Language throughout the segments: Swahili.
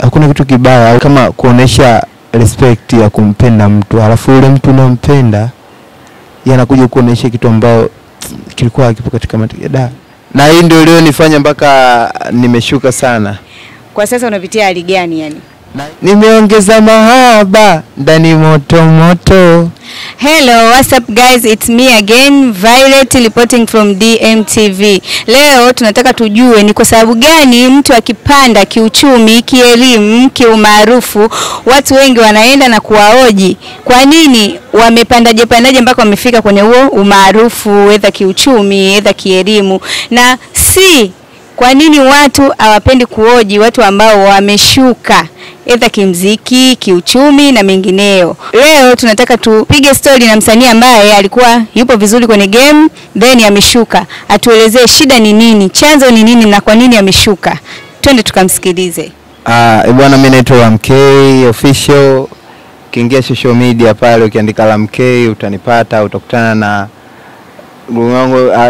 hakuna kitu kibaya kama kuonesha respect ya kumpenda mtu, alafu yule mtu unampenda yanakuja kuonesha kitu ambao kilikuwa hakipo katika matikada. Na hii ndio ilionifanya mpaka nimeshuka sana. Kwa sasa unapitia hali gani yani? Nimeongeza mahaba ndani moto moto. Hello, what's up guys? It's me again, Violet, reporting from DMTV. Leo tunataka tujue ni kwa sababu gani mtu akipanda kiuchumi, kielimu, kiumaarufu, watu wengi wanaenda na kuwaoji. Kwa nini wamepandaje mpaka wamefika kwenye huo umaarufu, aidha kiuchumi, aidha kielimu? Na si kwa nini watu hawapendi kuoji watu ambao wameshuka aidha kimziki, kiuchumi na mengineyo? Leo tunataka tupige story na msanii ambaye alikuwa yupo vizuri kwenye game then ameshuka. Atuelezee shida ni nini, chanzo ni nini na kwa nini ameshuka. Twende tukamsikilize. Bwana, mimi naitwa LamK official. Ukiingia social media pale ukiandika LamK utanipata, utakutana na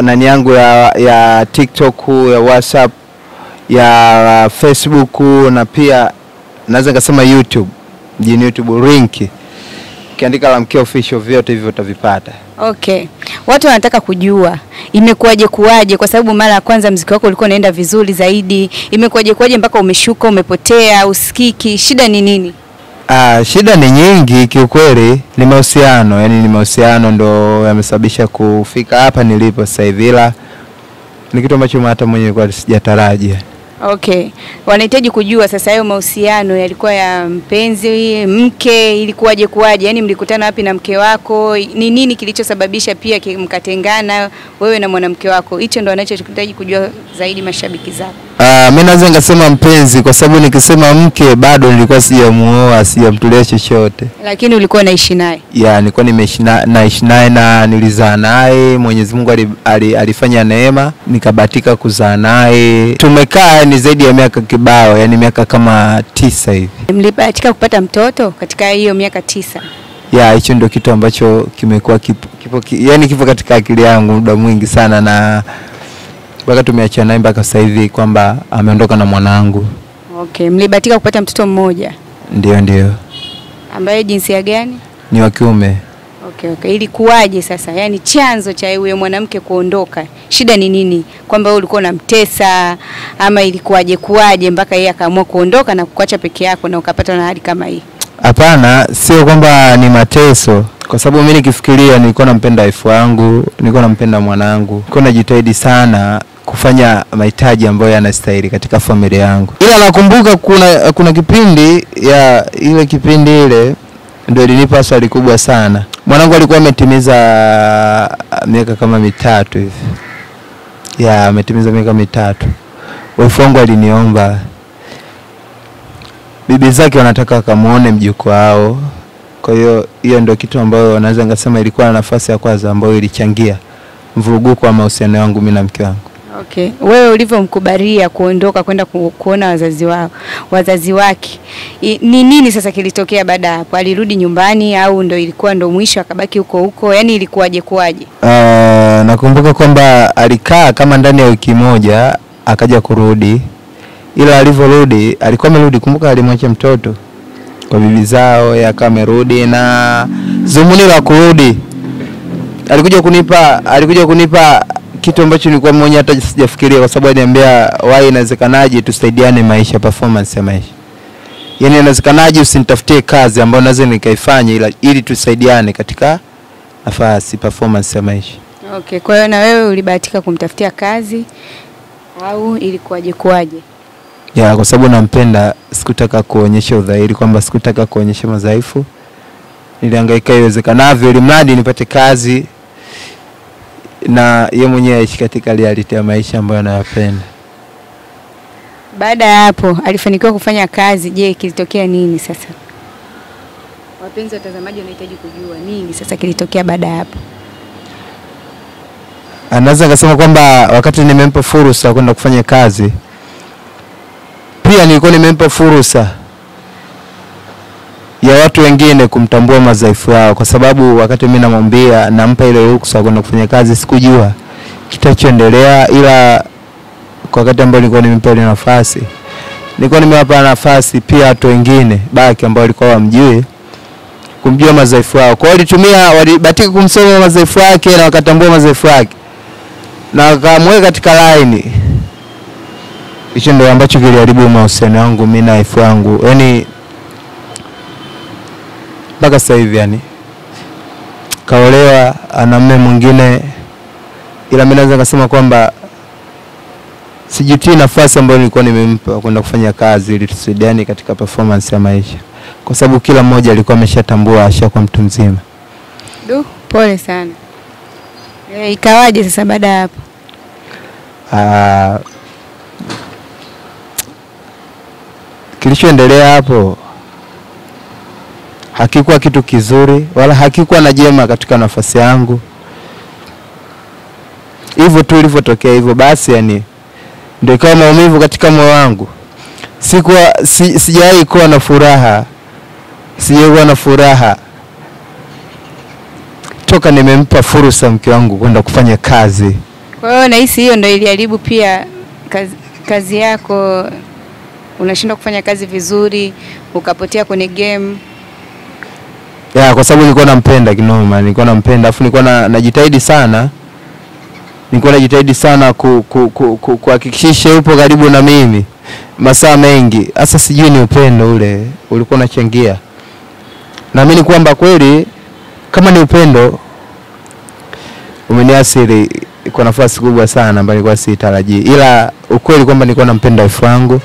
nani yangu ya TikTok, ya WhatsApp, ya Facebook na pia naweza nikasema YouTube. Jini YouTube link. Ukiandika LamK official vyote hivyo utavipata. Okay. Watu wanataka kujua imekuaje kwa sababu mara ya kwanza muziki wako ulikuwa unaenda vizuri zaidi. Imekuaje mpaka umeshuka, umepotea, usikiki? Shida ni nini? Shida ni nyingi kiukweli, ni mahusiano. Yani ni mahusiano ndo yamesababisha kufika hapa nilipo sasa hivi, ila ni kitu ambacho hata mwenyewe kwa sijatarajia. Okay. Wanahitaji kujua sasa hayo mahusiano yalikuwa ya mpenzi, mke, ilikuwaje? Yani mlikutana wapi na mke wako? Ni nini kilichosababisha pia mkatengana wewe na mwanamke wako? Hicho ndo anachohitaji kujua zaidi mashabiki zako. Mimi naweza ngasema mpenzi kwa sababu nikisema mke bado nilikuwa sijamuoa, sijamtolea chochote. Lakini ulikuwa naishi naye? Yeah, nilikuwa naishi naye na nilizaa naye. Mwenyezi Mungu alifanya neema nikabahatika kuzaa naye. Tumekaa ni zaidi ya miaka kibao, yani miaka kama 9 hivi. Mlibahatika kupata mtoto katika hiyo miaka 9? Yeah, hicho ndio kitu ambacho kimekuwa kipo katika akili yangu muda mwingi sana, na mpaka tumeachana naye mpaka sasa hivi kwamba ameondoka na mwanangu. Okay, mlibahatika kupata mtoto mmoja? Ndio. Ambaye jinsia gani? Ni wa kiume. Okay. Ilikuwaje sasa? Yani chanzo cha yule mwanamke kuondoka, shida ni nini? Kwamba wewe ulikuwa unamtesa ama ilikuwaje mpaka yeye akaamua kuondoka na kukuacha peke yako na ukapata na hali kama hii? Hapana, sio kwamba ni mateso. Kwa sababu mimi nikifikiria nilikuwa nampenda wife wangu, nilikuwa nampenda mwanangu. Nilikuwa najitahidi sana kufanya mahitaji ambayo yanastahili katika familia yangu. Ila nakumbuka kuna kipindi ile ndio ilinipa swali kubwa sana. Mwanangu alikuwa ametimiza miaka kama 3 hivi. Yeah, ametimiza miaka 3. Wife wangu aliniomba, bibi zake wanataka kamuone mjukuu wao. Kwa hiyo ndio kitu ambayo naweza ngasema ilikuwa na nafasi ya kwanza ambayo ilichangia mvuruguko wa mahusiano yangu mimi na mke wangu. Okay. Wewe ulivyomkubalia kuondoka kwenda kuona wazazi wake, ni nini sasa kilitokea baada hapo? Alirudi nyumbani au ndo ilikuwa ndo mwisho akabaki huko? Yani ilikuwaje? Nakumbuka kwamba alikaa kama ndani ya wiki moja akaja kurudi. Ila alivyorudi alikuwa amerudi, kumbuka alimwacha mtoto kwa bibi zao, yakawa amerudi, na zumuni la kurudi alikuja kunipa kitu ambacho nilikuwa mwenyewe hata sijafikiria, kwa sababu aliniambia why inawezekanaje tusaidiane maisha, performance ya maisha. Yani inawezekanaje usinitafutie kazi ambayo naweza nikaifanya ili tusaidiane katika nafasi performance ya maisha. Okay, kwa hiyo na wewe ulibahatika kumtafutia kazi au ilikuwaje? Yeah, kwa sababu nampenda, sikutaka kuonyesha udhahiri, kwamba sikutaka kuonyesha madhaifu. Nilihangaika iwezekanavyo ili mradi nipate kazi na yeye mwenyewe aishi katika reality ya maisha ambayo anayapenda. Baada ya hapo alifanikiwa kufanya kazi. Je, kilitokea nini sasa? Wapenzi watazamaji wanahitaji kujua nini sasa kilitokea baada ya hapo. Anaweza kusema kwamba wakati nimempa fursa kwenda kufanya kazi, pia nilikuwa nimempa fursa ya watu wengine kumtambua madhaifu yao, kwa sababu wakati mimi namwambia nampa ile ruhusa kwenda kufanya kazi, sikujua kitachoendelea, ila kwa wakati ambao nilikuwa nimempa ile nafasi nilikuwa nimewapa nafasi pia watu wengine baki ambao walikuwa wamjui kumjua madhaifu yao. Kwa hiyo walibatika kumsoma madhaifu yake na wakatambua madhaifu yake na wakamweka katika line. Hicho ndio ambacho kiliharibu mahusiano yangu mimi na wife wangu. Yaani mpaka sasa hivi yani kaolewa ana mume mwingine, ila mimi naweza kusema kwamba sijutii nafasi ambayo nilikuwa nimempa kwenda kufanya kazi ili tusaidiane katika performance ya maisha, kwa sababu kila mmoja alikuwa ameshatambua ashakuwa mtu mzima. Pole sana. Ikawaje sasa baada ya hapo? Kilichoendelea hapo hakikuwa kitu kizuri wala hakikuwa na jema katika nafasi yangu. Hivyo tu ilivyotokea hivyo basi yani ndio kama maumivu katika moyo wangu. Sijawahi kuwa na furaha. Sijawahi na furaha toka nimempa fursa mke wangu kwenda kufanya kazi. Kwa hiyo nahisi hiyo ndio iliharibu pia kazi yako. Unashindwa kufanya kazi vizuri, ukapotea kwenye game. Kwa sababu nilikuwa nampenda kinoma, nilikuwa nampenda, afu nilikuwa najitahidi sana. Nilikuwa najitahidi sana kuhakikisha yupo karibu na mimi masaa mengi. Sasa sijui ni upendo ule ulikuwa unachangia. Naamini kwamba kweli kama ni upendo umeniathiri kwa nafasi kubwa sana ambayo nilikuwa sitarajii. Ila ukweli kwamba nilikuwa nampenda wife wangu,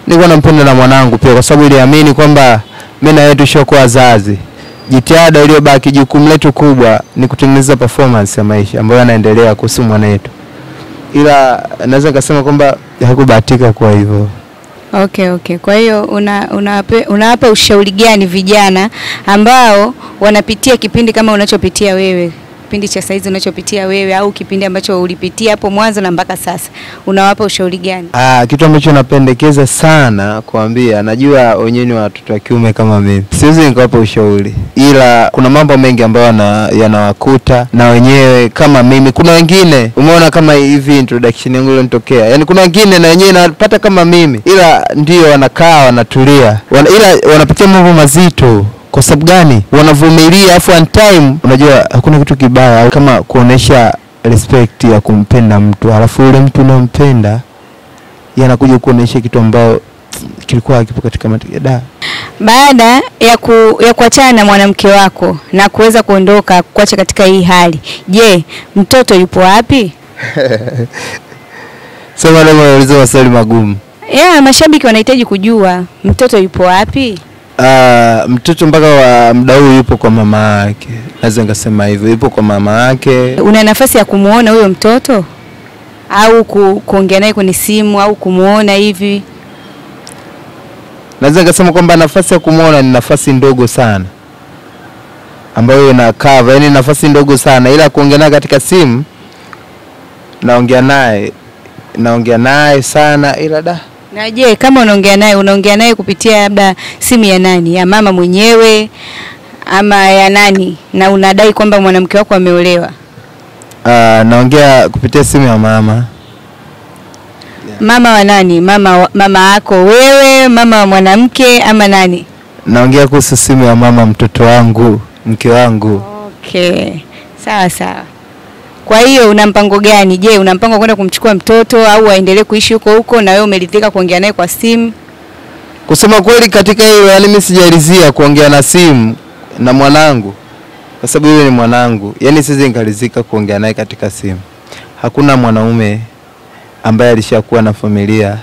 nilikuwa nampenda na mwanangu pia, kwa sababu niliamini kwamba mimi na yeye tushakuwa wazazi. Jitihada iliyobaki, jukumu letu kubwa ni kutengeneza performance ya maisha ambayo yanaendelea kuhusu mwanetu. Ila naweza kusema kwamba hakubahatika kwa hivyo. Okay. Kwa hiyo unawapa ushauri gani vijana ambao wanapitia kipindi kama unachopitia wewe? Kipindi cha saizi unachopitia wewe au kipindi ambacho ulipitia hapo mwanzo na mpaka sasa, unawapa ushauri gani? Kitu ambacho napendekeza sana kuambia, najua wenyewe ni watoto wa kiume kama mimi, siwezi nikawapa ushauri, ila kuna mambo mengi ambayo yanawakuta na wenyewe kama mimi. Kuna wengine umeona kama hivi introduction yangu iliyotokea, yani kuna wengine na wenyewe napata kama mimi, ila ndio wanakaa wanatulia, ila wanapitia mambo mazito. Kwa sababu gani? Wanavumilia, afu on time unajua hakuna kitu kibaya kama kuonesha respect ya kumpenda mtu, alafu yule mtu unampenda yanakuja kuonesha kitu ambao kilikuwa hakipo katika matikada. Baada ya kuachana na mwanamke wako na kuweza kuondoka kuacha katika hii hali, je, mtoto yupo wapi? Sema leo unauliza maswali magumu. Mashabiki wanahitaji kujua mtoto yupo wapi? Mtoto mpaka wa muda huu yupo kwa mama yake. Naweza ngasema hivyo, yupo kwa mama yake. Una nafasi ya kumuona huyo mtoto au kuongea naye kwenye simu au kumuona hivi? Naweza ngasema kwamba nafasi ya kumuona ni nafasi ndogo sana, ambayo ina cover, yani nafasi ndogo sana, ila kuongea naye katika simu naongea naye sana, ila Na je, kama unaongea naye kupitia labda simu ya nani? Ya mama mwenyewe ama ya nani? Na unadai kwamba mwanamke wako ameolewa? Naongea kupitia simu ya mama. Mama wa nani? Mama yako wewe, mama wa mwanamke ama nani? Naongea kuhusu simu ya mama mtoto wangu, mke wangu. Okay. Sawa. Kwa hiyo una mpango gani? Je, una mpango kwenda kumchukua mtoto au aendelee kuishi huko na wewe umeridhika kuongea naye kwa simu? Kusema kweli katika hiyo, yani mimi sijaridhia kuongea na simu na mwanangu, kwa sababu yule ni mwanangu. Yani siwezi nikaridhika kuongea naye katika simu. Hakuna mwanaume ambaye alishakuwa na familia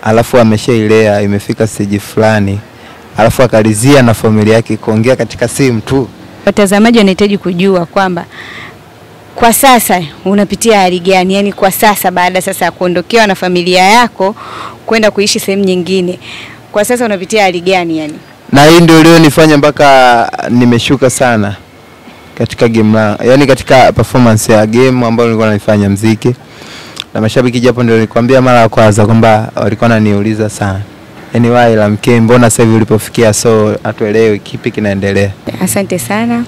alafu ameshailea imefika stage fulani alafu akaridhia na familia yake kuongea katika simu tu. Watazamaji wanahitaji kujua kwamba kwa sasa unapitia hali gani? Yani kwa sasa baada sasa ya kuondokewa na familia yako kwenda kuishi sehemu nyingine, kwa sasa unapitia hali gani yani? Na hii ndio leo nifanya mpaka nimeshuka sana katika game, yani katika performance ya game ambayo nilikuwa naifanya muziki. Na mashabiki japo ndio nilikwambia mara ya kwanza kwamba walikuwa wananiuliza sana, yani why la mke mbona sasa hivi ulipofikia, so atuelewe kipi kinaendelea. Asante sana.